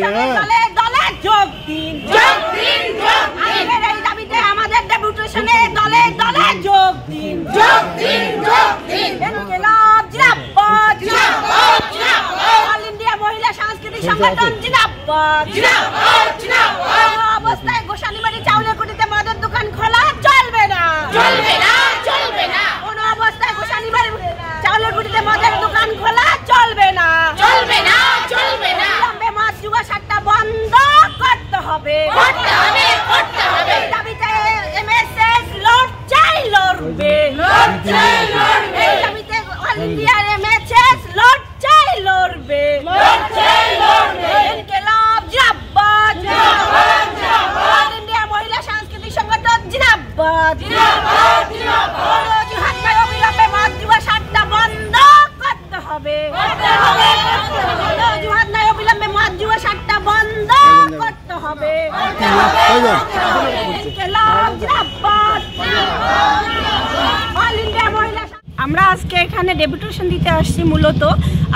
দলে দলে যোগ দিন আজকের এই দাবিতে আমাদের ডেপুটেশনে দলে দলে যোগ দিন ইনকিলাব জিন্দাবাদ অল ইন্ডিয়া মহিলা সাংস্কৃতিক সংগঠন জিন্দাবাদ অবস্থায় গোসানিবাড়ি চাউলের কুটিতে মদের দোকান খোলা চলবে না কোন অবস্থায় গোসানিবাড়ি চাউলের কুটিতে মদের দোকান খোলা চলবে না সাতটা বন্ধ করতে হবে দাবিতে এমএসএস লড়বে দাবিতে অল ইন্ডিয়ার এমএসএস লড়বে ইনকিলাব জিন্দাবাদ অল ইন্ডিয়া মহিলা সাংস্কৃতিক সংগঠন জিন্দাবাদ অবিলম্বে মদ জুয়া সাতটা বন্ধ করতে হবে অবিলম্বে মদ জুয়া সাতটা বন্ধ করতে হবে আমরা আজকে এখানে ডেপুটেশন দিতে আসছি মূলত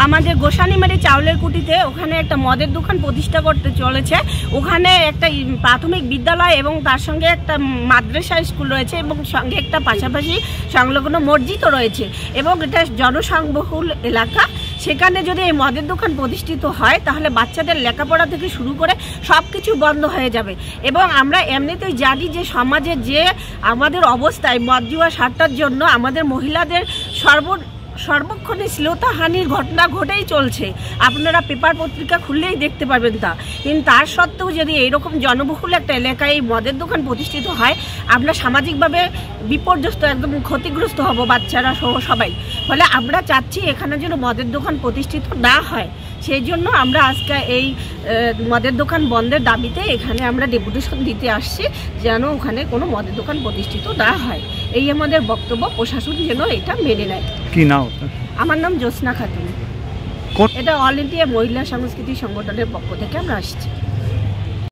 আমাদের গোসানিবাড়ি চাউলের কুটিতে ওখানে একটা মদের দোকান প্রতিষ্ঠা করতে চলেছে। ওখানে একটা প্রাথমিক বিদ্যালয় এবং তার সঙ্গে একটা মাদ্রাসা স্কুল রয়েছে এবং সঙ্গে একটা পাশাপাশি সংলগ্ন মসজিদও রয়েছে এবং এটা জনসংবহুল এলাকা। সেখানে যদি এই মদের দোকান প্রতিষ্ঠিত হয় তাহলে বাচ্চাদের লেখাপড়া থেকে শুরু করে সব কিছু বন্ধ হয়ে যাবে এবং আমরা এমনিতেই জানি যে সমাজে যে আমাদের অবস্থায় মদ জুয়া সাট্টার জন্য আমাদের মহিলাদের সর্বক্ষণে শ্লীলতাহানির ঘটনা ঘটেই চলছে। আপনারা পেপার পত্রিকা খুললেই দেখতে পারবেন তা। কিন্তু তার সত্ত্বেও যদি এইরকম জনবহুল একটা এলাকায় এই মদের দোকান প্রতিষ্ঠিত হয় আমরা সামাজিকভাবে বিপর্যস্ত একদম ক্ষতিগ্রস্ত হব বাচ্চারা সহ সবাই। ফলে আমরা চাচ্ছি এখানে যেন মদের দোকান প্রতিষ্ঠিত না হয়। সেই জন্য আমরা আজকে এই মদের দোকান বন্ধের দাবিতে এখানে আমরা ডেপুটেশন দিতে আসছি যেন ওখানে কোনো মদের দোকান প্রতিষ্ঠিত না হয়। এই আমাদের বক্তব্য, প্রশাসন যেন এটা মেনে নেয়। কি নাম? আমার নাম জ্যোৎস্না খাতুন। এটা অল ইন্ডিয়া মহিলা সাংস্কৃতিক সংগঠনের পক্ষ থেকে আমরা আসছি।